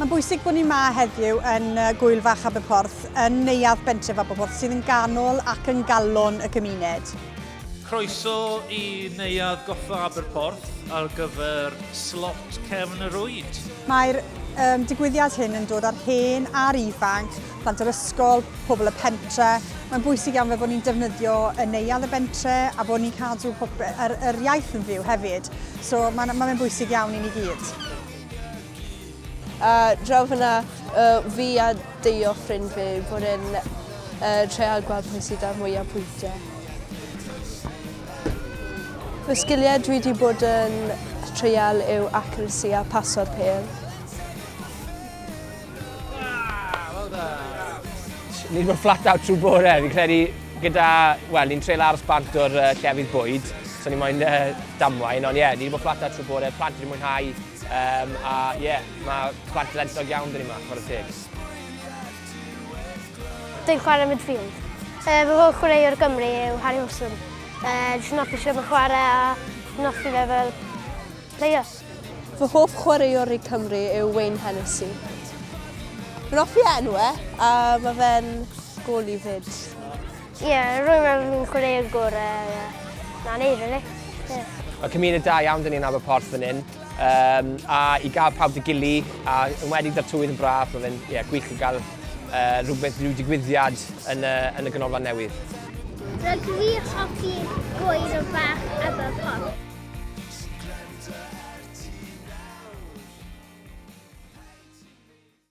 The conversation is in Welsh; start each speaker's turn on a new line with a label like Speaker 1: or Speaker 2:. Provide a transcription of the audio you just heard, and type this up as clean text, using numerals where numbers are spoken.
Speaker 1: Mae'n bwysig bod ni yma heddiw yn Gwyl Fach Aberporth, yn neuadd bentref Aberporth, sydd yn ganol ac yn galon y gymuned.
Speaker 2: Croeso i neuadd goffa Aberporth ar gyfer slot cefn y rwyd.
Speaker 1: Mae'r digwyddiad hyn yn dod ar hen a'r ifanc, plant yr ysgol, pobl y pentre. Mae'n bwysig iawn fe bod ni'n defnyddio y neuadd y bentre a bod ni'n cadw yr iaith yn fyw hefyd. So mae'n bwysig iawn i ni gyd.
Speaker 3: Draw fyna fi a deio ffrind fi bod yn treol gweld pwy sydd â mwy o pwyntiau. Fy sgiliau dwi wedi bod yn treol yw accuracy a paso'r pêl.
Speaker 4: Ni wedi bod flat out trwy bore. Fi'n credu gyda, wel, ni'n treul aros bant o'r llefydd bwyd, so ni'n moyn damwain, ond ie, ni wedi bod flat out trwy bore, plant wedi mwynhau, a ie, mae plant lentog iawn dyn ni yma, chwarae teg.
Speaker 5: Dwi'n chwarae midfield. Fy hoff chwaraewr Gymru yw Harry Wilson. Dwi'n hoffi sydd yn chwarae a dwi'n hoffi fe fel player.
Speaker 3: Fy hoff chwaraewr i Cymru yw Wayne Hennessy. Fy hoffi enwau, a mae fe'n gol i fyd.
Speaker 5: Ie, rwy'n meddwl fi'n chwaraewr gorau. Na neud, rili.
Speaker 4: Mae cymuned da iawn dyn ni'n Aberporth fan hyn, a i gael pawb dy gili, a enwedig da'r tywydd yn braf, mae fe'n gwych i gael rhyw digwyddiad yn y ganolfan newydd.
Speaker 6: Rydw i'n hoffi Gwyl Fach Aberporth.